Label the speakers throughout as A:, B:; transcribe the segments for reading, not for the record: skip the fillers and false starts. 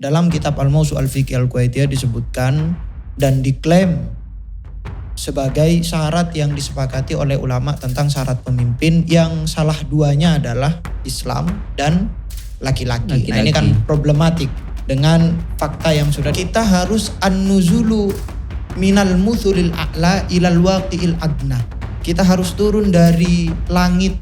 A: dalam kitab Al-Mawsu' Al-Fiqh Al-Kuwaitiyah disebutkan dan diklaim sebagai syarat yang disepakati oleh ulama tentang syarat pemimpin yang salah duanya adalah Islam dan laki-laki. Nah, ini kan problematik dengan fakta yang sudah kita harus an-nuzulu minal muthulil a'la ilal waqi'il adna. Kita harus turun dari langit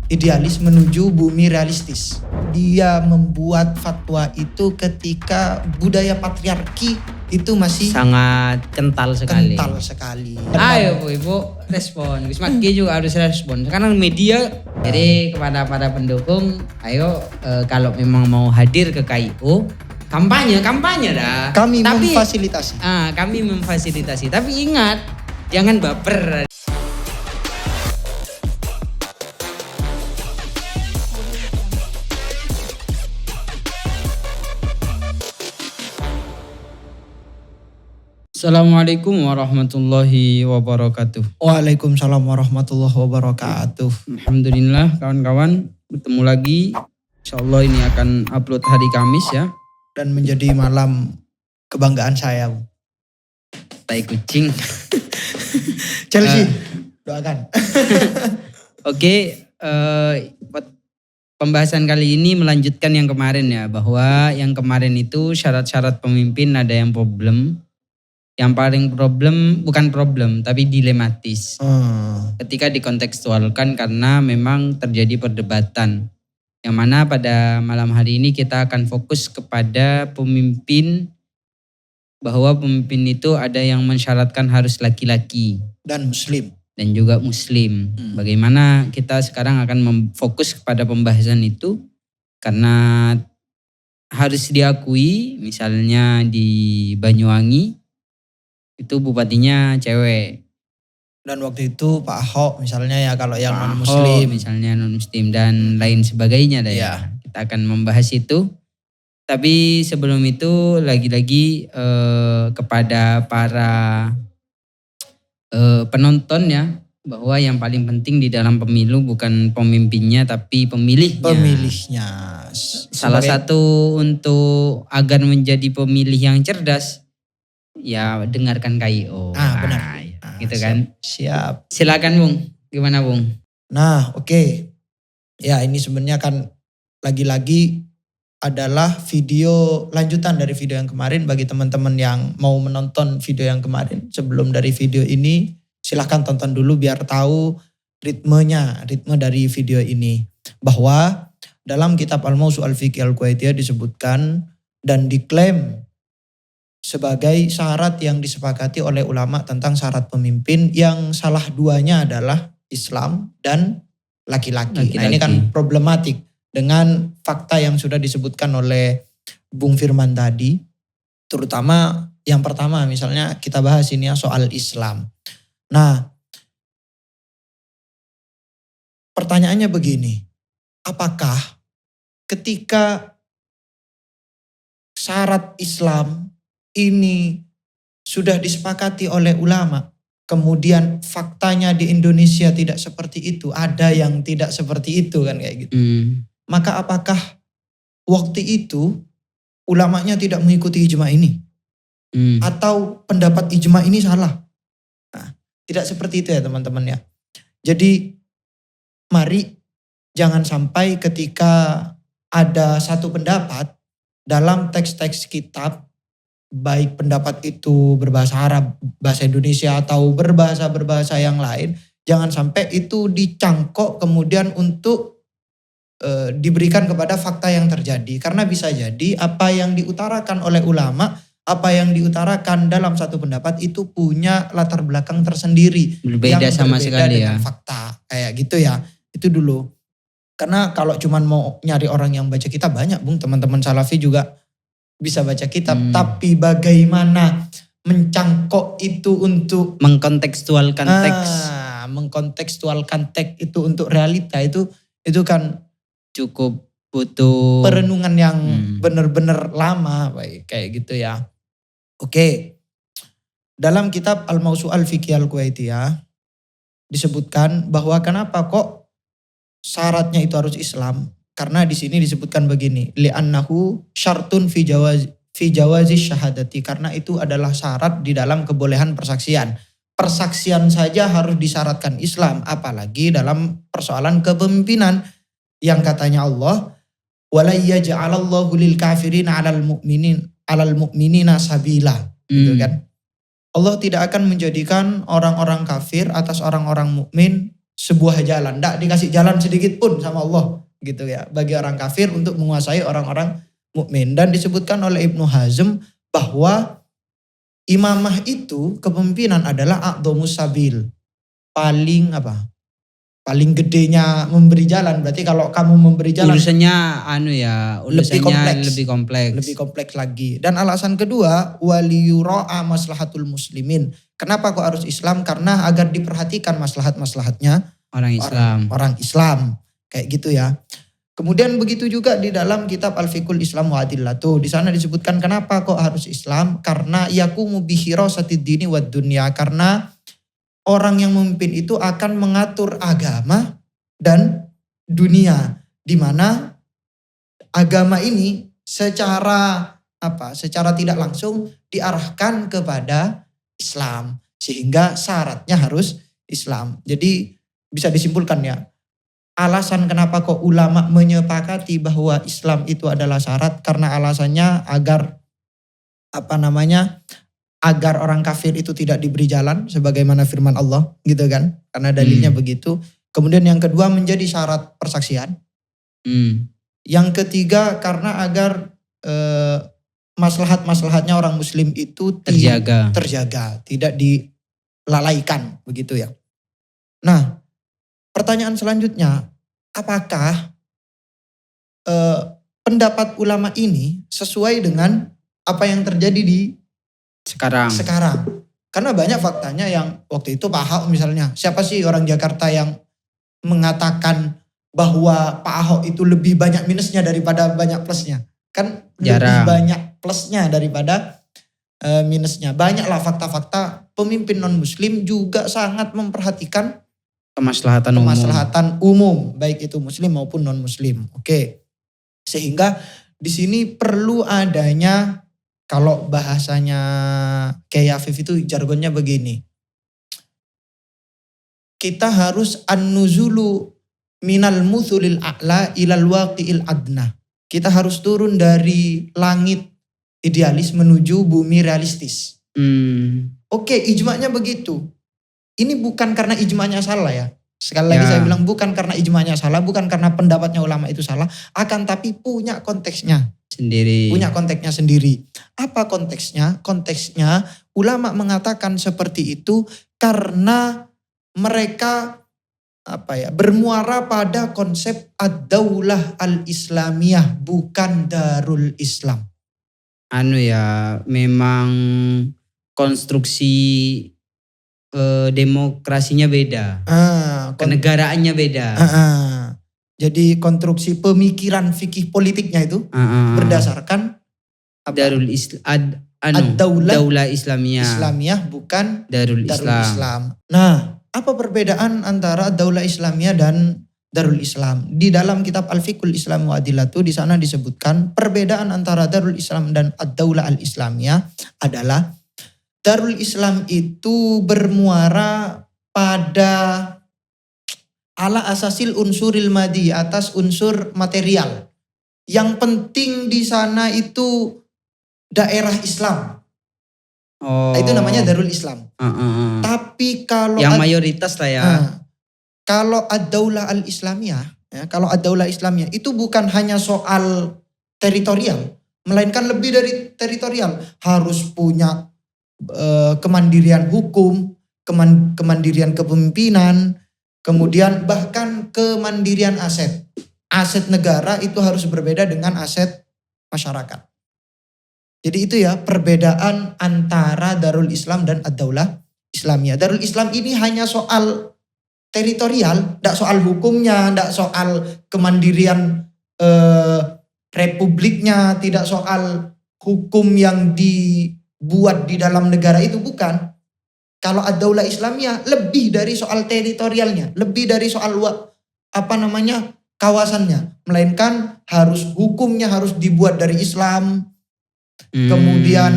A: idealis menuju bumi realistis. Dia membuat fatwa itu ketika budaya patriarki itu masih
B: sangat kental sekali.
A: Ayo
B: Ibu respon. Gus Maki juga harus respon. Sekarang media, jadi kepada para pendukung, ayo kalau memang mau hadir ke KIO, kampanye dah.
A: Kami memfasilitasi.
B: Tapi ingat, jangan baper. Assalamualaikum warahmatullahi wabarakatuh.
A: Waalaikumsalam warahmatullahi wabarakatuh.
B: Alhamdulillah kawan-kawan, bertemu lagi. Insyaallah ini akan upload hari Kamis ya.
A: Dan menjadi malam kebanggaan saya.
B: Tai kucing.
A: Chelsea, doakan.
B: Oke, pembahasan kali ini melanjutkan yang kemarin ya. Bahwa yang kemarin itu syarat-syarat pemimpin ada yang problem. Yang paling bukan problem tapi dilematis. Ketika dikontekstualkan karena memang terjadi perdebatan. Yang mana pada malam hari ini kita akan fokus kepada pemimpin, bahwa pemimpin itu ada yang mensyaratkan harus laki-laki.
A: Dan muslim.
B: Dan juga muslim. Bagaimana kita sekarang akan memfokus kepada pembahasan itu. Karena harus diakui misalnya di Banyuwangi, itu bupatinya cewek.
A: Dan waktu itu Pak Ahok misalnya ya kalau yang non-muslim.
B: Misalnya non-muslim dan lain sebagainya dah ya. Kita akan membahas itu. Tapi sebelum itu lagi-lagi kepada para penonton ya. Bahwa yang paling penting di dalam pemilu bukan pemimpinnya tapi pemilihnya. Salah satu untuk agar menjadi pemilih yang cerdas, ya dengarkan KIO.
A: Benar.
B: Gitu kan.
A: Siap.
B: Silakan Bung. Gimana Bung?
A: Nah oke. Ya ini sebenarnya kan lagi-lagi adalah video lanjutan dari video yang kemarin. Bagi teman-teman yang mau menonton video yang kemarin sebelum dari video ini, silahkan tonton dulu biar tahu ritme dari video ini. Bahwa dalam kitab Al-Mawsu' Al-Fiqh Al-Kuwaitiyah disebutkan dan diklaim sebagai syarat yang disepakati oleh ulama tentang syarat pemimpin yang salah duanya adalah Islam dan laki-laki. Nah ini kan problematik dengan fakta yang sudah disebutkan oleh Bung Firman tadi. Terutama yang pertama misalnya kita bahas ini ya soal Islam. Nah pertanyaannya begini, apakah ketika syarat Islam ini sudah disepakati oleh ulama, kemudian faktanya di Indonesia tidak seperti itu, ada yang tidak seperti itu kan kayak gitu. Maka apakah waktu itu ulamanya tidak mengikuti ijma ini? Atau pendapat ijma ini salah? Nah, tidak seperti itu ya teman-teman ya. Jadi mari jangan sampai ketika ada satu pendapat dalam teks-teks kitab, baik pendapat itu berbahasa Arab, bahasa Indonesia atau berbahasa yang lain, jangan sampai itu dicangkok kemudian untuk diberikan kepada fakta yang terjadi. Karena bisa jadi apa yang diutarakan oleh ulama, apa yang diutarakan dalam satu pendapat itu punya latar belakang tersendiri.
B: Berbeda sama sekali
A: dengan fakta. Kayak gitu ya, itu dulu. Karena kalau cuman mau nyari orang yang baca kitab banyak Bung, teman-teman Salafi juga bisa baca kitab, tapi bagaimana mencangkok itu untuk
B: mengkontekstualkan teks.
A: Mengkontekstualkan teks itu untuk realita itu kan
B: cukup butuh
A: perenungan yang benar-benar lama, baik kayak gitu ya. Oke. Dalam kitab Al-Mawsu' Al-Fiqh Al-Kuwaitiyah disebutkan bahwa kenapa kok syaratnya itu harus Islam? Karena di sini disebutkan begini, li'annahu syartun fi fi jawazi syahadati, karena itu adalah syarat di dalam kebolehan persaksian. Persaksian saja harus disyaratkan Islam, apalagi dalam persoalan kepemimpinan yang katanya Allah, wala yaj'alallahu lil kafirin 'alal mu'minina sabila, gitu kan. Allah tidak akan menjadikan orang-orang kafir atas orang-orang mukmin sebuah jalan, enggak dikasih jalan sedikit pun sama Allah, gitu ya, bagi orang kafir untuk menguasai orang-orang mukmin. Dan disebutkan oleh Ibnu Hazm bahwa imamah itu, kepemimpinan adalah a'dhamus sabil, paling paling gedenya memberi jalan. Berarti kalau kamu memberi jalan,
B: urusannya lebih kompleks
A: lagi. Dan alasan kedua, waliyura'a maslahatul muslimin. Kenapa kok harus Islam? Karena agar diperhatikan maslahat-maslahatnya orang Islam. Kayak gitu ya. Kemudian begitu juga di dalam kitab Al-Fiqhul Islam wa Adillatuh. Di sana disebutkan kenapa kok harus Islam? Karena yakumu bihirasatid dini wad dunya. Karena orang yang memimpin itu akan mengatur agama dan dunia, di mana agama ini secara tidak langsung diarahkan kepada Islam, sehingga syaratnya harus Islam. Jadi bisa disimpulkan ya, alasan kenapa kok ulama menyepakati bahwa Islam itu adalah syarat, karena alasannya agar agar orang kafir itu tidak diberi jalan sebagaimana firman Allah, gitu kan, karena dalilnya begitu. Kemudian yang kedua menjadi syarat persaksian. Yang ketiga karena agar maslahat-maslahatnya orang muslim itu terjaga, tidak dilalaikan, begitu ya. Nah, pertanyaan selanjutnya, apakah pendapat ulama ini sesuai dengan apa yang terjadi di sekarang? Karena banyak faktanya yang waktu itu Pak Ahok misalnya, siapa sih orang Jakarta yang mengatakan bahwa Pak Ahok itu lebih banyak minusnya daripada banyak plusnya? Kan lebih banyak plusnya daripada minusnya. Banyaklah fakta-fakta pemimpin non-muslim juga sangat memperhatikan kemaslahatan umum, baik itu muslim maupun non-muslim. Oke. Sehingga di sini perlu adanya, kalau bahasanya kayak Afif itu jargonnya begini. Kita harus an-nuzulu minal muthulil a'la ilal waqi'il adna. Kita harus turun dari langit idealis menuju bumi realistis. Oke, ijma'nya begitu. Ini bukan karena ijma'nya salah ya. Sekali lagi saya bilang, bukan karena ijma'nya salah, bukan karena pendapatnya ulama itu salah, akan tapi punya konteksnya sendiri. Apa konteksnya? Konteksnya ulama mengatakan seperti itu karena mereka bermuara pada konsep ad-daulah al-islamiyah, bukan darul Islam.
B: Memang konstruksi demokrasinya beda, kenegaraannya beda.
A: Jadi konstruksi pemikiran fikih politiknya itu berdasarkan
B: Darul Daulah Islamiyah
A: bukan Darul Islam. Nah, apa perbedaan antara Daulah Islamiyah dan Darul Islam? Di dalam kitab Al-Fiqhul Islam wa Adillatuh, di sana disebutkan perbedaan antara Darul Islam dan Ad-Daulah Al-Islamiyah adalah Darul Islam itu bermuara pada ala asasil unsuril madi, atas unsur material. Yang penting di sana itu daerah Islam. Itu namanya Darul Islam. Tapi kalau
B: yang mayoritas lah ya.
A: Kalau ad-daulah al-islamiyah, kalau ad-daulah Islamiyah itu bukan hanya soal teritorial, melainkan lebih dari teritorial. Harus punya kemandirian hukum, kemandirian kepemimpinan, kemudian bahkan kemandirian aset. Aset negara itu harus berbeda dengan aset masyarakat. Jadi itu ya perbedaan antara Darul Islam dan Ad-Daulah Islamiyah. Darul Islam ini hanya soal teritorial, tidak soal hukumnya, tidak soal kemandirian republiknya, tidak soal hukum yang dibuat di dalam negara itu, bukan. Kalau Ad-Daulah Islamiyah lebih dari soal teritorialnya, lebih dari soal kawasannya, melainkan harus hukumnya harus dibuat dari Islam, Kemudian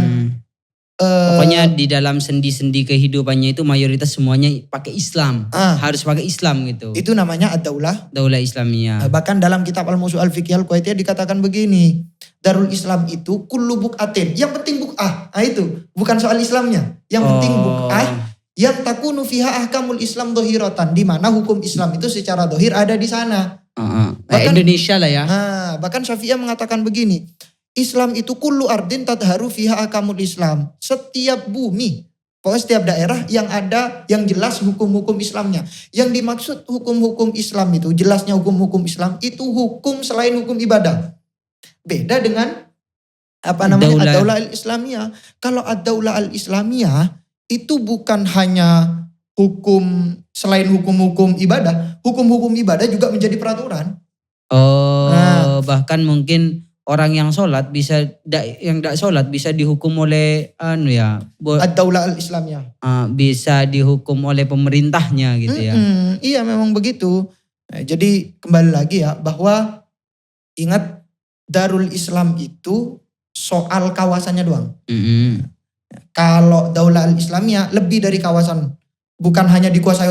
B: pokoknya di dalam sendi-sendi kehidupannya itu mayoritas semuanya pakai Islam. Harus pakai Islam gitu.
A: Itu namanya ad-daulah.
B: Daulah Islamiyah.
A: Bahkan dalam kitab Al-Musu' Al-Fiqhiyah Al-Kuwaitiyah dikatakan begini. Darul Islam itu kullu buk'atin. Yang penting buk'ah. Itu bukan soal Islamnya. Yang penting buk'ah. Yang takunu fiha ahkamul Islam dohiratan. Di mana hukum Islam itu secara dohir ada di sana.
B: Bahkan, Indonesia lah ya.
A: Bahkan Syafi'iyah mengatakan begini. Islam itu kullu ardin tadharu fiha akamul Islam. Setiap bumi, pokoknya setiap daerah yang ada yang jelas hukum-hukum Islamnya. Yang dimaksud hukum-hukum Islam itu, jelasnya hukum-hukum Islam itu hukum selain hukum ibadah. Beda dengan ad-daulah al-Islamiyah. Kalau ad-daulah al-Islamiyah itu bukan hanya hukum selain hukum-hukum ibadah, hukum-hukum ibadah juga menjadi peraturan.
B: Bahkan mungkin orang yang sholat bisa, yang tidak sholat bisa dihukum oleh
A: ad-daulah al-Islamiyah.
B: Bisa dihukum oleh pemerintahnya gitu ya.
A: Iya memang begitu. Jadi kembali lagi ya bahwa ingat Darul Islam itu soal kawasannya doang. Kalau daulah al-Islamiyah lebih dari kawasan. Bukan hanya dikuasai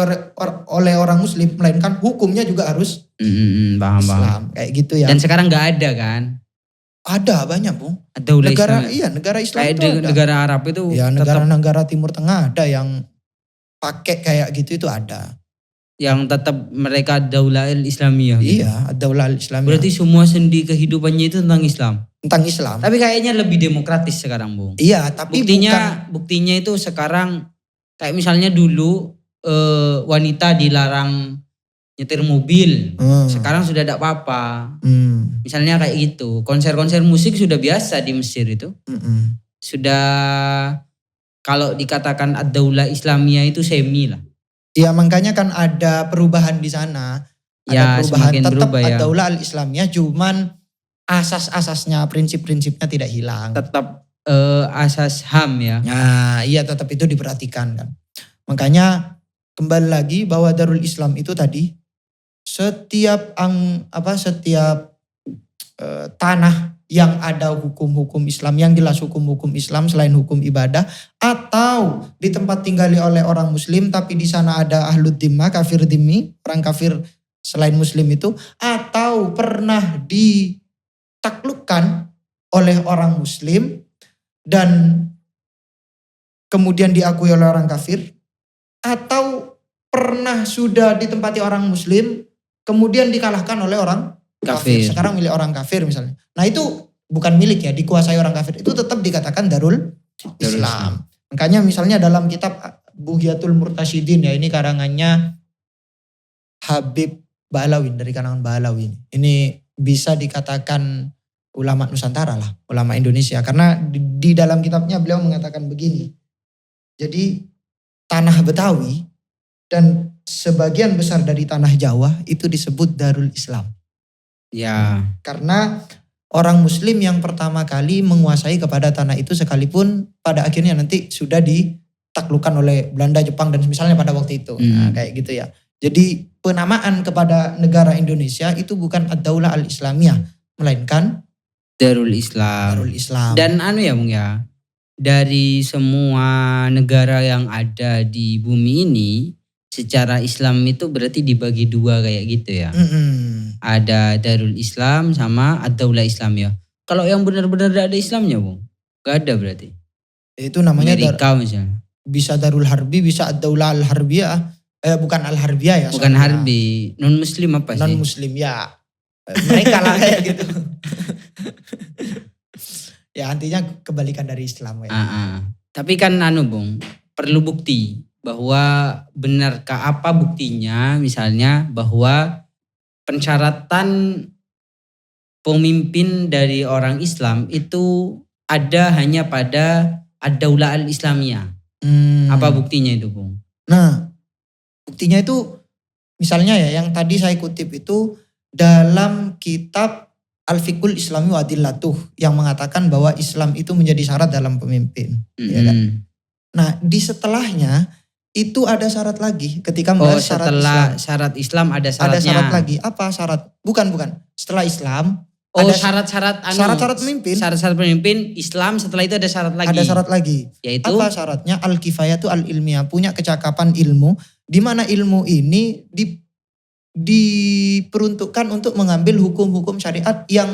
A: oleh orang muslim, melainkan hukumnya juga harus Islam. Kayak gitu ya.
B: Dan sekarang gak ada kan?
A: Ada banyak Bung. Negara Islam
B: kayak
A: itu ada.
B: Negara Arab itu.
A: Ya negara-negara Timur Tengah ada yang pakai kayak gitu itu ada.
B: Yang tetap mereka daulah al-Islamiyah. Gitu.
A: Iya, daulah al-Islamiyah.
B: Berarti semua sendi kehidupannya itu tentang Islam.
A: Tentang Islam.
B: Tapi kayaknya lebih demokratis sekarang Bung.
A: Iya, tapi
B: buktinya itu sekarang kayak misalnya dulu wanita dilarang nyetir mobil. Sekarang sudah tidak apa-apa. Misalnya kayak gitu. Konser-konser musik sudah biasa di Mesir itu. Sudah kalau dikatakan ad-daulah Islamiyah itu semi lah.
A: Ya makanya kan ada perubahan di sana. Ada perubahan tetap
B: ya.
A: ad-daulah al-Islamiyah cuman asas-asasnya, prinsip-prinsipnya tidak hilang.
B: Tetap asas HAM ya.
A: Nah, iya tetap itu diperhatikan kan. Makanya kembali lagi bahwa Darul Islam itu tadi setiap tanah yang ada hukum-hukum Islam, yang jelas hukum-hukum Islam selain hukum ibadah, atau di tempat tinggali oleh orang muslim tapi di sana ada ahlud dhimma, kafir dhimmi, orang kafir selain muslim itu, atau pernah ditaklukkan oleh orang muslim dan kemudian diakui oleh orang kafir, atau pernah sudah ditempati orang muslim kemudian dikalahkan oleh orang kafir. Sekarang milik orang kafir misalnya. Nah itu bukan milik ya, dikuasai orang kafir. Itu tetap dikatakan Darul Islam. Makanya misalnya dalam kitab Bughyatul Murtasyidin ya, ini karangannya Habib Ba'alawin, dari kalangan Ba'alawin. Ini bisa dikatakan ulama Nusantara lah, ulama Indonesia. Karena di dalam kitabnya beliau mengatakan begini. Jadi tanah Betawi dan sebagian besar dari tanah Jawa itu disebut Darul Islam.
B: Ya.
A: Karena orang muslim yang pertama kali menguasai kepada tanah itu sekalipun pada akhirnya nanti sudah ditaklukkan oleh Belanda, Jepang dan misalnya pada waktu itu. Nah, kayak gitu ya. Jadi penamaan kepada negara Indonesia itu bukan ad-daulah al-Islamiyah, melainkan
B: Darul Islam.
A: Darul Islam.
B: Dan ya Bung ya, dari semua negara yang ada di bumi ini, secara Islam itu berarti dibagi dua kayak gitu ya. Ada Darul Islam sama ad-daulah Islamiyah. Kalau yang benar-benar ada Islamnya Bung, gak ada berarti.
A: Itu namanya
B: Amerika misalnya.
A: Bisa Darul Harbi, bisa ad-daulah al-Harbiyah. Bukan al-Harbiyah ya.
B: Bukan Harbi, non-muslim apa sih?
A: Non-muslim ya. Mereka lah kayak gitu. Ya artinya kebalikan dari Islam ya.
B: Tapi kan Bung, perlu bukti bahwa benarkah apa buktinya misalnya bahwa pensyaratan pemimpin dari orang Islam itu ada hanya pada ad-daulah al-Islamiyah. Apa buktinya itu Bung?
A: Nah buktinya itu misalnya ya yang tadi saya kutip itu dalam kitab Al-Fiqhul Islami wa Adillatuh yang mengatakan bahwa Islam itu menjadi syarat dalam pemimpin. Ya kan? Nah di setelahnya itu ada syarat lagi ketika membahas syarat Islam.
B: Syarat Islam ada syaratnya.
A: Ada syarat lagi. Apa syarat? Bukan. Setelah Islam
B: Oh,
A: Ada
B: syarat-syarat
A: pemimpin.
B: Syarat-syarat pemimpin Islam, setelah itu ada syarat lagi.
A: Ada syarat lagi.
B: Yaitu
A: apa syaratnya? Al-kifayah itu al-ilmiah, punya kecakapan ilmu, di mana ilmu ini diperuntukkan untuk mengambil hukum-hukum syariat yang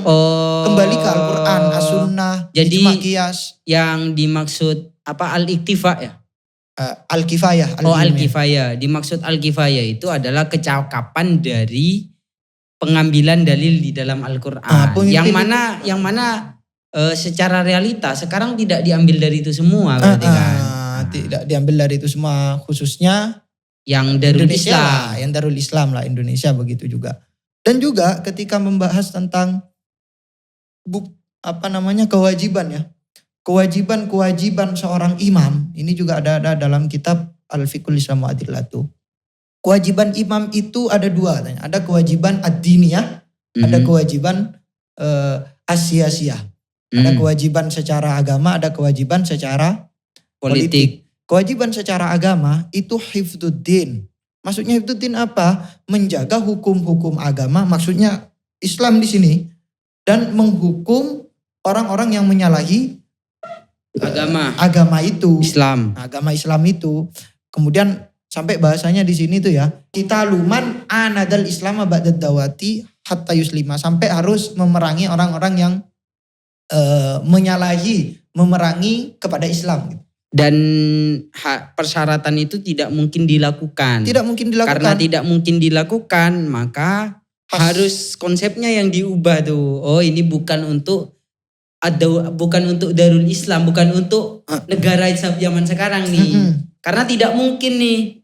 A: kembali ke Al-Qur'an, As-Sunnah, ijma' qiyas.
B: Yang dimaksud apa al-iktifa ya?
A: Al-kifayah.
B: Al-kifayah. Dimaksud al-kifayah itu adalah kecakapan dari pengambilan dalil di dalam Al-Qur'an. Yang mana secara realita sekarang tidak diambil dari itu semua berarti kan.
A: Tidak diambil dari itu semua, khususnya
B: yang Darul Islam.
A: Yang Darul Islam lah, Indonesia begitu juga. Dan juga ketika membahas tentang kewajiban ya. Kewajiban seorang imam, ini juga ada dalam kitab Al-Fiqhul Islam wa Adillatuh. Kewajiban imam itu ada dua. Ada kewajiban ad-diniyah, ada kewajiban as-siyasiyah. Ada kewajiban secara agama, ada kewajiban secara politik. Kewajiban secara agama itu hifdzuddin. Maksudnya hifdzuddin apa? Menjaga hukum-hukum agama, maksudnya Islam di sini. Dan menghukum orang-orang yang menyalahi agama itu. Agama Islam itu. Kemudian sampai bahasanya di sini tuh ya, kita luman anadal Islam ba'dad dawati hatta yuslima, sampai harus memerangi orang-orang yang memerangi kepada Islam.
B: Dan persyaratan itu tidak mungkin dilakukan. Karena tidak mungkin dilakukan, maka harus konsepnya yang diubah tuh. Oh, ini bukan untuk Darul Islam, bukan untuk negara zaman sekarang nih. Karena tidak mungkin nih.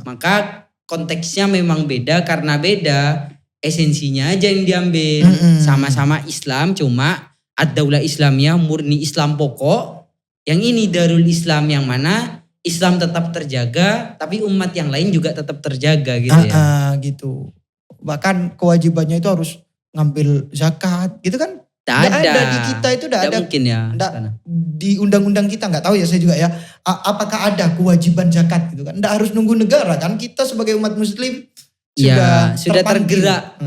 B: Maka konteksnya memang beda, karena beda esensinya aja yang diambil. Sama-sama Islam, cuma ad-daulah Islamiyah murni Islam pokok. Yang ini Darul Islam yang mana Islam tetap terjaga, tapi umat yang lain juga tetap terjaga gitu ya.
A: Gitu. Bahkan kewajibannya itu harus ngambil zakat gitu kan.
B: Tidak ada.
A: Di kita itu tidak ada.
B: Mungkin ya.
A: Di undang-undang kita nggak tahu ya, saya juga ya. Apakah ada kewajiban zakat gitu kan? Tidak harus nunggu negara kan. Kita sebagai umat muslim sudah tergerak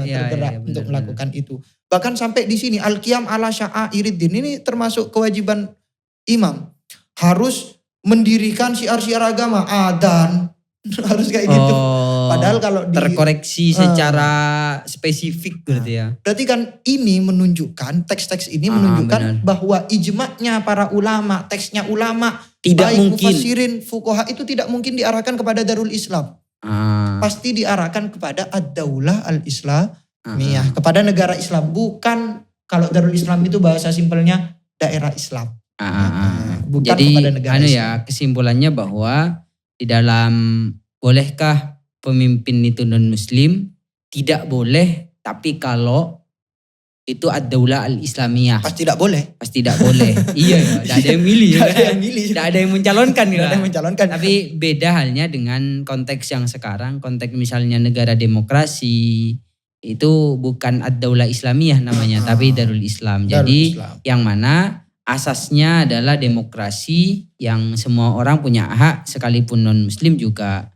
A: untuk melakukan itu. Bahkan sampai di sini al-qiyam ala sya'airiddin, ini termasuk kewajiban imam. Harus mendirikan syiar-syiar agama, adzan. Harus kayak gitu. Padahal kalau
B: terkoreksi secara spesifik berarti ya.
A: Berarti kan ini menunjukkan, teks-teks ini menunjukkan bahwa ijma'nya para ulama, teksnya ulama,
B: tidak
A: baik
B: mungkin.
A: mufassirin, fuqaha itu tidak mungkin diarahkan kepada Darul Islam. Pasti diarahkan kepada ad-daulah al-islamiyah, kepada negara Islam. Bukan, kalau Darul Islam itu bahasa simpelnya daerah Islam. Bukan
B: jadi
A: kepada negara Islam.
B: Ya, kesimpulannya bahwa di dalam bolehkah pemimpin itu non muslim? Tidak boleh, tapi kalau itu ad-daulah al-islamiyah.
A: Pasti tidak boleh.
B: Iya ya, tidak ada yang milih. Tidak ada yang mencalonkan.
A: Tidak ada yang mencalonkan.
B: Tapi beda halnya dengan konteks yang sekarang, konteks misalnya negara demokrasi, itu bukan ad-daulah islamiyah namanya, tapi Darul Islam. Jadi yang mana asasnya adalah demokrasi yang semua orang punya hak, sekalipun non muslim juga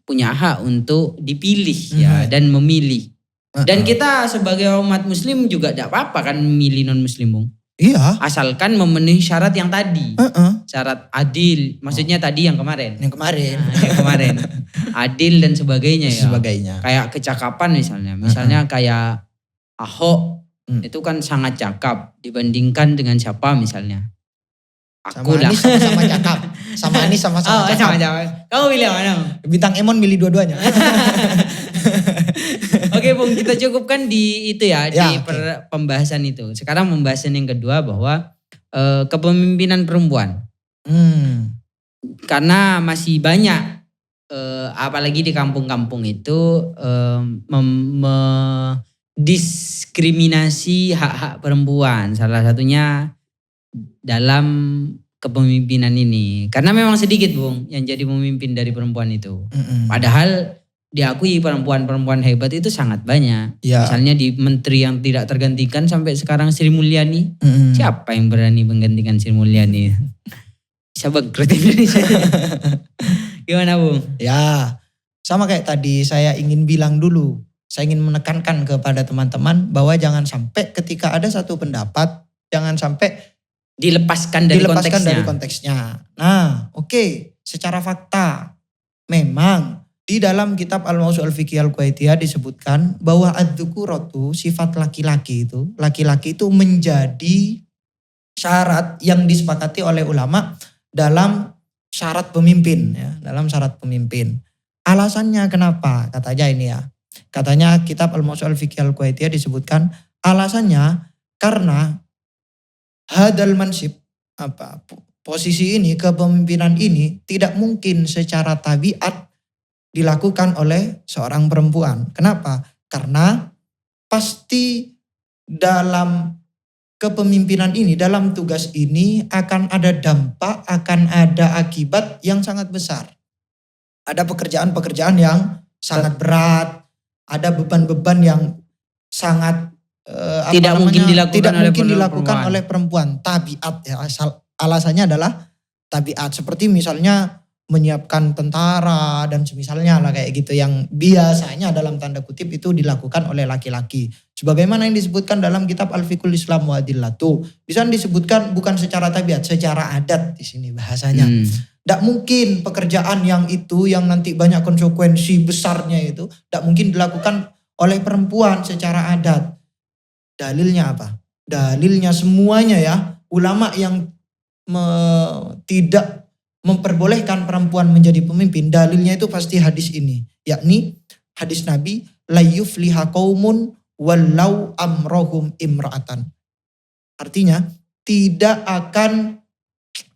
B: punya hak untuk dipilih ya dan memilih. Dan kita sebagai umat muslim juga tidak apa-apa kan memilih non muslim, Bung.
A: Iya.
B: Asalkan memenuhi syarat yang tadi. Syarat adil, maksudnya tadi yang kemarin.
A: Yang
B: kemarin. Adil dan sebagainya ya.
A: Sebagainya.
B: Kayak kecakapan misalnya. Misalnya kayak Ahok. Itu kan sangat cakap dibandingkan dengan siapa misalnya. Aku
A: sama Anies sama-sama cakap. Sama Anies sama-sama cakap.
B: Kamu pilih mana?
A: Bintang Emon milih dua-duanya.
B: Oke Bung, kita cukupkan di itu ya, di pembahasan itu. Sekarang pembahasan yang kedua bahwa kepemimpinan perempuan. Karena masih banyak, apalagi di kampung-kampung itu diskriminasi hak-hak perempuan, salah satunya dalam kepemimpinan ini. Karena memang sedikit Bung yang jadi pemimpin dari perempuan itu. Padahal diakui perempuan-perempuan hebat itu sangat banyak. Misalnya di menteri yang tidak tergantikan sampai sekarang Sri Mulyani. Siapa yang berani menggantikan Sri Mulyani? Bisa bangkrut Indonesia. Gimana Bung?
A: Ya sama kayak tadi saya ingin bilang dulu. saya ingin menekankan kepada teman-teman bahwa jangan sampai ketika ada satu pendapat, jangan sampai
B: dilepaskan dari
A: konteksnya. Nah, oke, secara fakta memang di dalam kitab Al-Mawsu' Al-Fiqh Al-Kuwaitiyah disebutkan bahwa adz-dzukuratu, sifat laki-laki itu menjadi syarat yang disepakati oleh ulama dalam syarat pemimpin ya, dalam syarat pemimpin. Alasannya kenapa? Katanya kitab Al-Mawsu' Al-Fiqh Al-Kuwaitiyah disebutkan alasannya karena hadal mansib, posisi ini, kepemimpinan ini tidak mungkin secara tabiat dilakukan oleh seorang perempuan. Kenapa? Karena pasti dalam kepemimpinan ini, dalam tugas ini akan ada dampak, akan ada akibat yang sangat besar. Ada pekerjaan-pekerjaan yang sangat berat, ada beban-beban yang sangat
B: tidak mungkin
A: dilakukan oleh perempuan. Tabiat ya, alasannya adalah tabiat. Seperti misalnya menyiapkan tentara dan semisalnya lah kayak gitu yang biasanya dalam tanda kutip itu dilakukan oleh laki-laki. Sebagaimana yang disebutkan dalam kitab Al-Fiqhul Islam wa Adillatuh. Di sana disebutkan bukan secara tabiat, secara adat di sini bahasanya. Tidak mungkin pekerjaan yang nanti banyak konsekuensi besarnya itu tidak mungkin dilakukan oleh perempuan secara adat. Dalilnya apa? Dalilnya semuanya ya, ulama yang tidak memperbolehkan perempuan menjadi pemimpin, dalilnya itu pasti hadis ini, yakni hadis Nabi, la yufliha qaumun walau amrohum imra'atan. Artinya tidak akan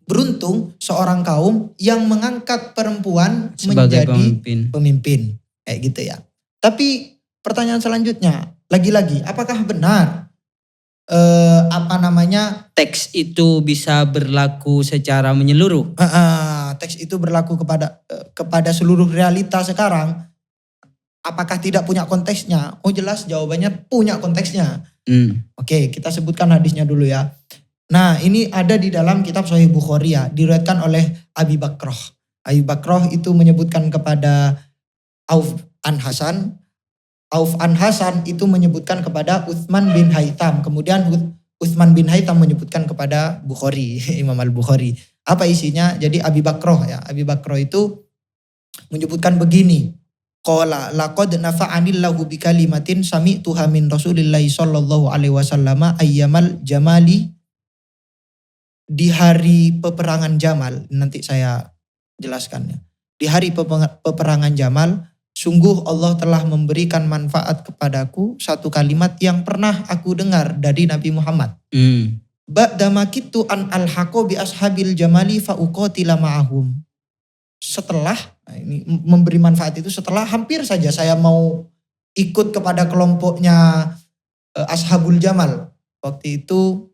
A: beruntung seorang kaum yang mengangkat perempuan
B: sebagai
A: menjadi pemimpin. Kayak gitu ya. Tapi pertanyaan selanjutnya, lagi-lagi apakah benar
B: teks itu bisa berlaku secara menyeluruh?
A: Teks itu berlaku kepada seluruh realitas sekarang. Apakah tidak punya konteksnya? Oh jelas jawabannya punya konteksnya. Oke, kita sebutkan hadisnya dulu ya. Nah, ini ada di dalam kitab Sahih Bukhari ya, diriwayatkan oleh Abi Bakroh. Abi Bakroh itu menyebutkan kepada Auf an Hasan itu menyebutkan kepada Utsman bin Haytham. Kemudian Utsman bin Haytham menyebutkan kepada Bukhari, Imam Al-Bukhari. Apa isinya? Jadi Abi Bakroh ya. Abi Bakroh itu menyebutkan begini. Qala laqad nafa'anillahu bikalimatin sami'tuha min Rasulillahi sallallahu alaihi wasallam ayyamal jamali. Di hari peperangan Jamal, nanti saya jelaskannya. Di hari peperangan Jamal, sungguh Allah telah memberikan manfaat kepadaku satu kalimat yang pernah aku dengar dari Nabi Muhammad. Ba'dama kitu an alhaqo bi ashabil jamali fa uqatila ma'ahum. Setelah, ini memberi manfaat itu setelah hampir saja saya mau ikut kepada kelompoknya Ashabul Jamal. Waktu itu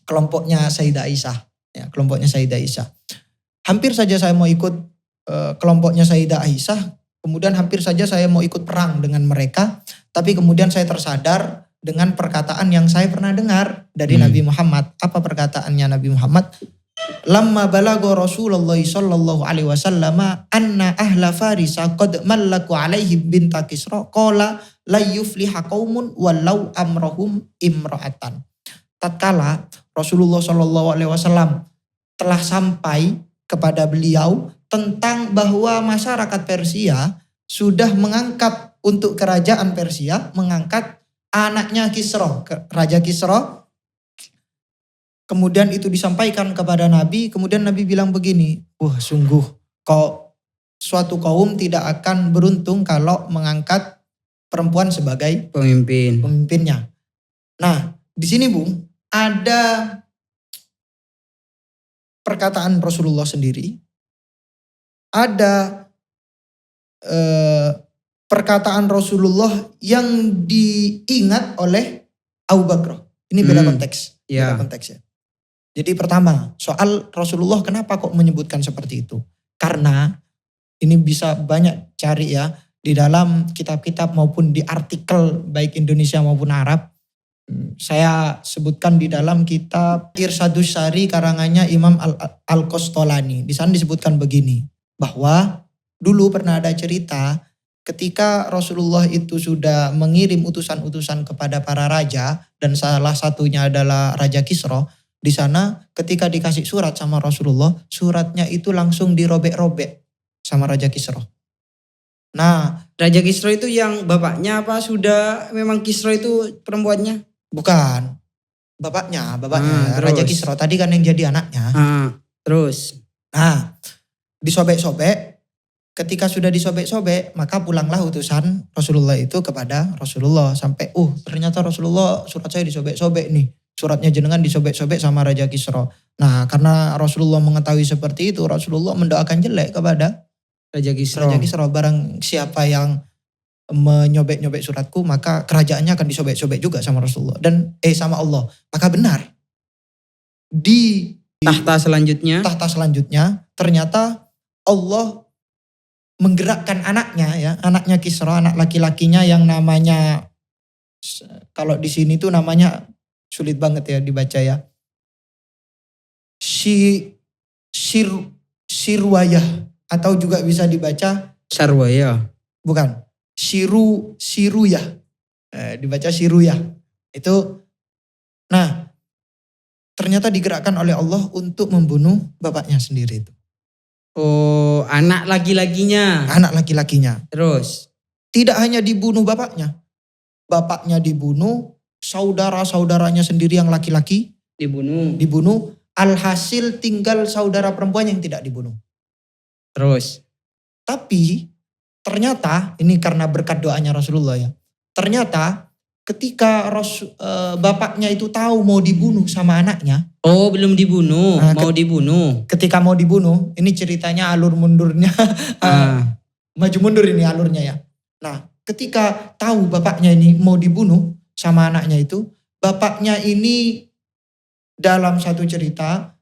A: kelompoknya Sayyidah Aisyah. Ya, kelompoknya Sayyidah Aisyah. Hampir saja saya mau ikut kelompoknya Sayyidah Aisyah. Kemudian hampir saja saya mau ikut perang dengan mereka. Tapi kemudian saya tersadar dengan perkataan yang saya pernah dengar dari Nabi Muhammad. Apa perkataannya Nabi Muhammad? Lamma balago Rasulullah sallallahu alaihi wasallam anna ahla Farisa qad mallaku alaihim binta Kisra qala la yufliha qaumun walau amrohum imra'atan. Tatkala Rasulullah sallallahu alaihi wasallam telah sampai kepada beliau tentang bahwa masyarakat Persia sudah mengangkat untuk kerajaan Persia, mengangkat anaknya Kisra, Raja Kisra. Kemudian itu disampaikan kepada Nabi, kemudian Nabi bilang begini, sungguh suatu kaum tidak akan beruntung kalau mengangkat perempuan sebagai pemimpinnya. Nah, di sini Bung, ada perkataan Rasulullah sendiri, ada perkataan Rasulullah yang diingat oleh Abu Bakar. Ini beda konteks, beda konteks ya. Jadi pertama, soal Rasulullah kenapa kok menyebutkan seperti itu? Karena ini bisa banyak cari ya di dalam kitab-kitab maupun di artikel baik Indonesia maupun Arab. Saya sebutkan di dalam kitab Irsadus Sari karangannya Imam Al-Qastolani. Di sana disebutkan begini, bahwa dulu pernah ada cerita ketika Rasulullah itu sudah mengirim utusan-utusan kepada para raja dan salah satunya adalah Raja Kisra, di sana ketika dikasih surat sama Rasulullah, suratnya itu langsung dirobek-robek sama Raja Kisra. Nah,
B: Raja Kisra itu yang bapaknya apa sudah memang Kisra itu perempuannya?
A: bukan. Bapaknya
B: terus.
A: Raja Kisra tadi kan yang jadi anaknya.
B: Terus.
A: Nah, disobek-sobek. Ketika sudah disobek-sobek, maka pulanglah utusan Rasulullah itu kepada Rasulullah. Sampai, ternyata Rasulullah surat saya disobek-sobek nih. Suratnya jenengan disobek-sobek sama Raja Kisra. Nah, karena Rasulullah mengetahui seperti itu, Rasulullah mendoakan jelek kepada
B: Raja Kisra.
A: Raja Kisra. Barang siapa yang menyobek-nyobek suratku, maka kerajaannya akan disobek-sobek juga sama Rasulullah. Sama Allah. Maka benar. Di
B: tahta selanjutnya
A: ternyata Allah menggerakkan anaknya Kisra, anak laki-lakinya yang namanya, kalau di sini tuh namanya sulit banget ya dibaca ya. Sirwayah atau juga bisa dibaca
B: Sarwaya.
A: Bukan. Siruyah. Dibaca Siruyah. Itu. Nah, ternyata digerakkan oleh Allah untuk membunuh bapaknya sendiri itu.
B: Oh, anak laki-lakinya.
A: Anak laki-lakinya.
B: Terus?
A: Tidak hanya dibunuh bapaknya. Bapaknya dibunuh, saudara-saudaranya sendiri yang laki-laki dibunuh. Alhasil tinggal saudara perempuan yang tidak dibunuh.
B: Terus?
A: Tapi ternyata, ini karena berkat doanya Rasulullah ya. Ternyata ketika bapaknya itu tahu mau dibunuh sama anaknya.
B: Oh, belum dibunuh, mau dibunuh.
A: Ketika mau dibunuh, ini ceritanya alur mundurnya. Maju mundur ini alurnya ya. Nah, ketika tahu bapaknya ini mau dibunuh sama anaknya itu, bapaknya ini dalam satu cerita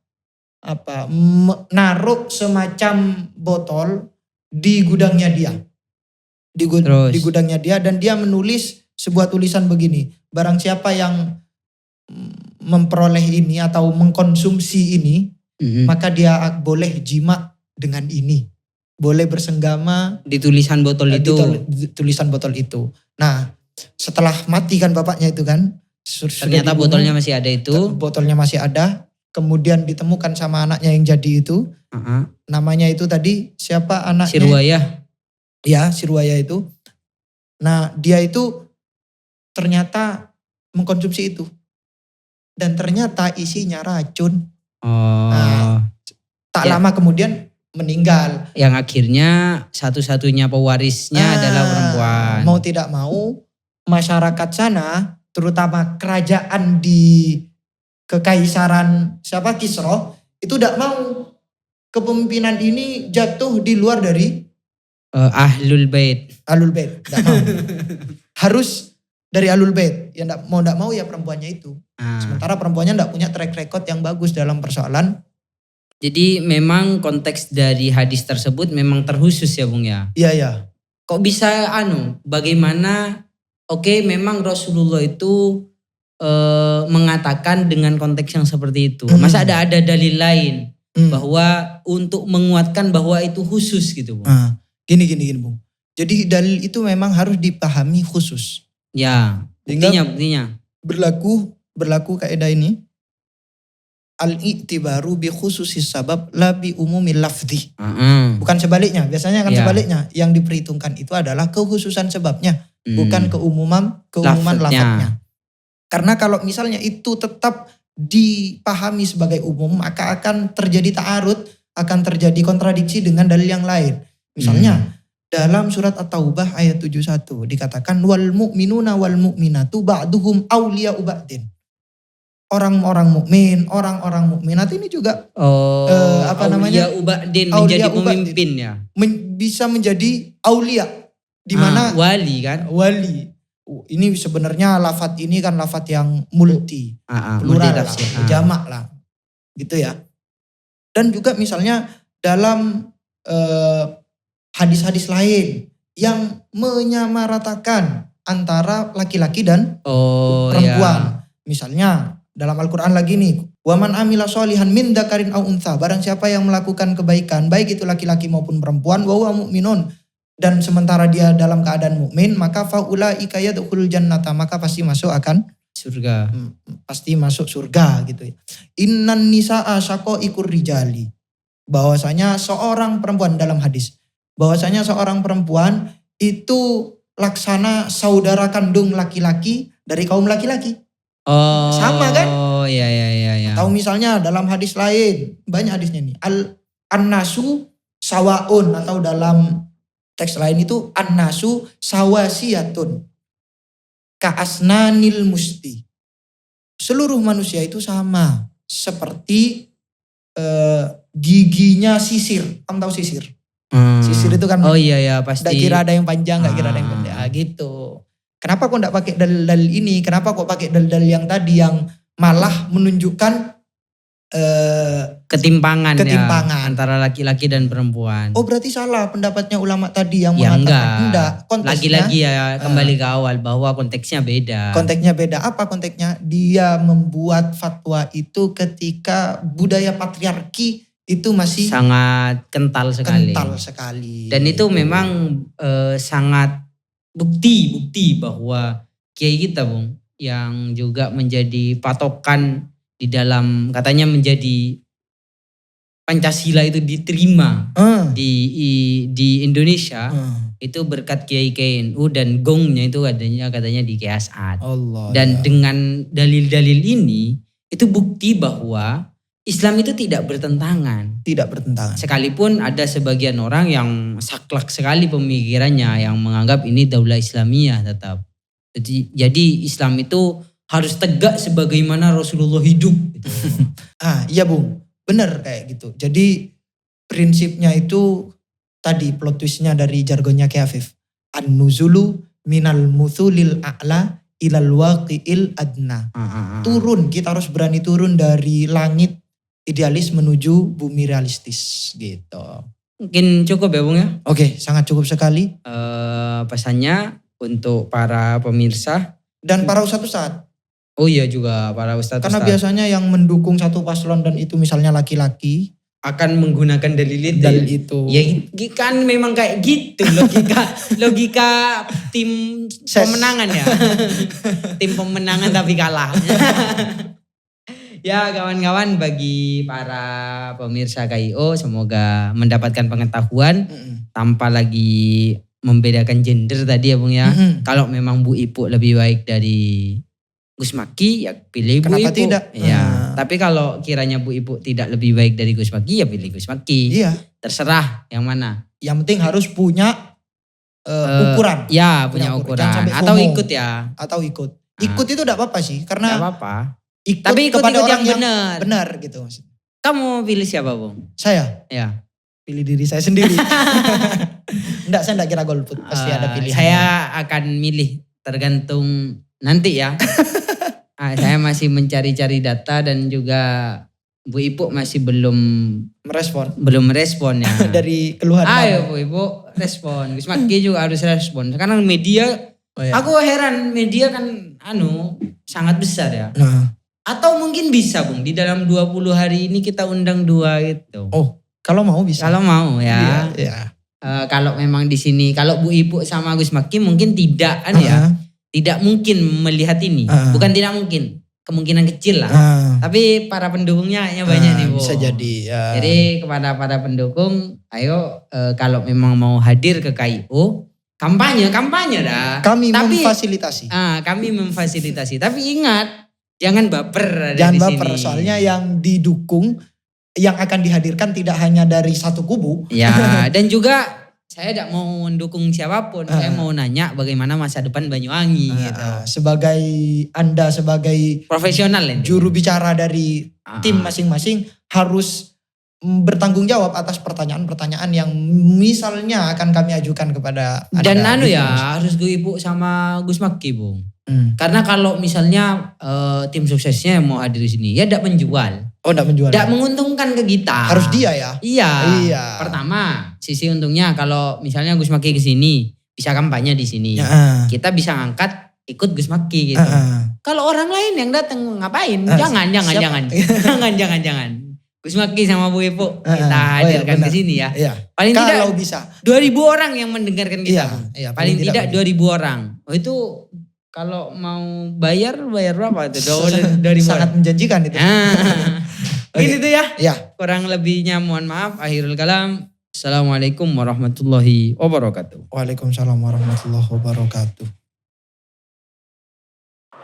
A: naruh semacam botol di gudangnya dia. Di gudangnya dia, dan dia menulis sebuah tulisan begini. Barang siapa yang memperoleh ini atau mengkonsumsi ini, maka dia boleh jima dengan ini. Boleh bersenggama.
B: Di tulisan botol itu.
A: Tulisan botol itu. Nah, setelah mati kan bapaknya itu kan.
B: Ternyata botolnya masih ada itu.
A: Botolnya masih ada. Kemudian ditemukan sama anaknya yang jadi itu. Namanya itu tadi siapa anaknya?
B: Sirwayah.
A: Ya, Sirwayah itu. Nah, dia itu ternyata mengkonsumsi itu. Dan ternyata isinya racun. Tak lama kemudian meninggal.
B: Yang akhirnya satu-satunya pewarisnya adalah perempuan.
A: Mau tidak mau, masyarakat sana, terutama kerajaan di kekaisaran Kisra, itu tidak mau kepemimpinan ini jatuh di luar dari
B: Ahlul Bait.
A: Ahlul Bait, tidak mau. Harus dari Ahlul Bait. Ya tidak mau ya perempuannya itu. Sementara perempuannya tidak punya track record yang bagus dalam persoalan.
B: Jadi memang konteks dari hadis tersebut memang terkhusus ya Bung ya?
A: Iya.
B: Kok bisa bagaimana, memang Rasulullah itu mengatakan dengan konteks yang seperti itu. Masa ada dalil lain bahwa untuk menguatkan bahwa itu khusus gitu Bung?
A: Gini Bung. Jadi dalil itu memang harus dipahami khusus.
B: Ya, buktinya.
A: Berlaku kaidah ini. Al-i'tibaru bi khususis sabab la bi umumil lafzi. Bukan sebaliknya. Biasanya kan sebaliknya. Yang diperhitungkan itu adalah kekhususan sebabnya. Bukan keumuman lafadznya. Karena kalau misalnya itu tetap dipahami sebagai umum, maka akan terjadi ta'arud, akan terjadi kontradiksi dengan dalil yang lain. Misalnya dalam surat At-Taubah ayat 71 dikatakan wal mu'minuna wal mu'minatu ba'duhum awliya'u ba'din. Orang-orang mukminat ini juga
B: awliya'u ba'din, menjadi pemimpin ya.
A: Bisa menjadi aulia, di mana
B: wali kan?
A: Wali. Ini sebenarnya lafadz ini kan lafadz yang multi, plural lah, jamak lah. Gitu ya. Dan juga misalnya dalam hadis-hadis lain yang menyamaratakan antara laki-laki dan perempuan. Misalnya dalam Al-Quran lagi nih, waman amila sholihan min dzakarin aw untha, barang siapa yang melakukan kebaikan, baik itu laki-laki maupun perempuan, wa huwa mu'minun, dan sementara dia dalam keadaan mukmin, maka faulaika yadkhulul jannata, maka pasti masuk
B: surga.
A: Pasti masuk surga gitu ya. Innan nisaa syaqaiqur rijali. Bahwasanya seorang perempuan dalam hadis, bahwasanya seorang perempuan itu laksana saudara kandung laki-laki dari kaum laki-laki.
B: Oh,
A: sama kan?
B: Oh iya.
A: Atau misalnya dalam hadis lain, banyak hadisnya nih. An-nasu sawaun, atau dalam teks lain itu an-nasu sawasiyatun ka'asnanil musti. Seluruh manusia itu sama seperti giginya sisir. Kamu tahu sisir? Sisir itu kan
B: oh iya pasti.
A: Gak kira ada yang panjang, gak kira ada yang pendek. Gitu. Kenapa kok gak pakai dalil-dalil ini? Kenapa kok pakai dalil-dalil yang tadi yang malah menunjukkan
B: ketimpangan
A: ya
B: antara laki-laki dan perempuan.
A: Oh berarti salah pendapatnya ulama tadi yang
B: ya
A: mengatakan enggak.
B: Lagi-lagi ya kembali ke awal bahwa konteksnya beda.
A: Konteksnya beda. Apa konteksnya? Dia membuat fatwa itu ketika budaya patriarki itu masih
B: sangat kental sekali. Dan itu memang sangat bukti bahwa kiai kita Bung yang juga menjadi patokan di dalam katanya menjadi Pancasila itu diterima di Indonesia itu berkat Kiai KNU dan gongnya itu katanya di Kiai As'ad. Dan dengan dalil-dalil ini itu bukti bahwa Islam itu tidak bertentangan. Sekalipun ada sebagian orang yang saklek sekali pemikirannya yang menganggap ini daulah Islamiyah tetap. Jadi Islam itu harus tegak sebagaimana Rasulullah hidup. Gitu.
A: Iya Bung, benar kayak gitu. Jadi prinsipnya itu tadi plot twistnya dari jargonnya Kiai Afif. An-nuzulu minal muthulil a'la ilal waqi'il adna. Turun, kita harus berani turun dari langit idealis menuju bumi realistis gitu.
B: Mungkin cukup ya Bung ya?
A: Oke, sangat cukup sekali.
B: Pesannya untuk para pemirsa.
A: Dan para ustadz.
B: Oh iya juga para ustadz.
A: Karena biasanya yang mendukung satu paslon dan itu misalnya laki-laki.
B: Akan menggunakan dalil
A: itu.
B: Ya kan memang kayak gitu logika tim pemenangan ya. Tim pemenangan tapi kalah. Ya kawan-kawan, bagi para pemirsa KIO semoga mendapatkan pengetahuan tanpa lagi membedakan gender tadi ya Bung ya. Kalau memang Bu Ipuk lebih baik dari Gus Maki ya pilih Bu Ipuk.
A: Kenapa tidak?
B: Ya, tapi kalau kiranya Bu Ipuk tidak lebih baik dari Gus Maki ya pilih Gus Maki.
A: Iya.
B: Terserah yang mana.
A: Yang penting harus punya ukuran.
B: Ya punya ukuran. Atau ikut ya.
A: Ikut itu tidak apa-apa sih. Karena
B: tidak apa-apa.
A: Tapi ikut kepada orang yang benar gitu maksudnya.
B: Kamu pilih siapa Bung?
A: Saya?
B: Ya.
A: Pilih diri saya sendiri. Saya enggak kira golput. Pasti ada pilihan.
B: Saya akan milih tergantung nanti ya. Saya masih mencari-cari data dan juga Bu Ipuk masih belum merespon ya.
A: Dari keluhan.
B: Ayo Bu Ipuk respon. Gus Maki juga harus respon. Karena media, aku heran media kan sangat besar ya. Atau mungkin bisa Bung, di dalam 20 hari ini kita undang 2 gitu.
A: Oh, kalau mau bisa.
B: Kalau mau ya.
A: Iya.
B: Kalau memang di sini, kalau Bu Ipuk sama Gus Maki mungkin tidak ya. Tidak mungkin melihat ini. Bukan tidak mungkin, kemungkinan kecil lah. Tapi para pendukungnya banyak nih Bu.
A: Bisa jadi. Ya.
B: Jadi kepada para pendukung, ayo kalau memang mau hadir ke KIO, kampanye dah.
A: Kami memfasilitasi.
B: Kami memfasilitasi. Tapi ingat, jangan baper.
A: Jangan baper, soalnya yang didukung, yang akan dihadirkan tidak hanya dari satu kubu.
B: Ya, dan juga saya tidak mau mendukung siapapun. Saya mau nanya bagaimana masa depan Banyuwangi gitu.
A: Anda sebagai
B: profesional
A: juru bicara dari tim masing-masing harus bertanggung jawab atas pertanyaan-pertanyaan yang misalnya akan kami ajukan kepada Anda.
B: Dan harus Gus Ipuk sama Gus Maki Bung. Karena kalau misalnya tim suksesnya mau hadir di sini, ya tidak menjual.
A: Oh, tidak menjual.
B: Tidak menguntungkan ke kita.
A: Harus dia ya?
B: Iya. Pertama, sisi untungnya kalau misalnya Gus Maki ke sini, bisa kampanye di sini. Kita bisa ngangkat ikut Gus Maki gitu. Kalau orang lain yang datang ngapain? Jangan. Gus Maki sama Bu Epo kita hadirkan ke sini ya.
A: Iya.
B: Paling
A: Kalau
B: tidak
A: bisa
B: 2.000 orang yang mendengarkan kita.
A: Iya,
B: paling tidak 2.000 orang. Oh itu kalau mau bayar berapa itu? Dari
A: sangat menjanjikan itu.
B: Gitu ya.
A: Ya.
B: Kurang lebihnya mohon maaf. Akhirul kalam. Assalamualaikum warahmatullahi wabarakatuh.
A: Waalaikumsalam warahmatullahi wabarakatuh.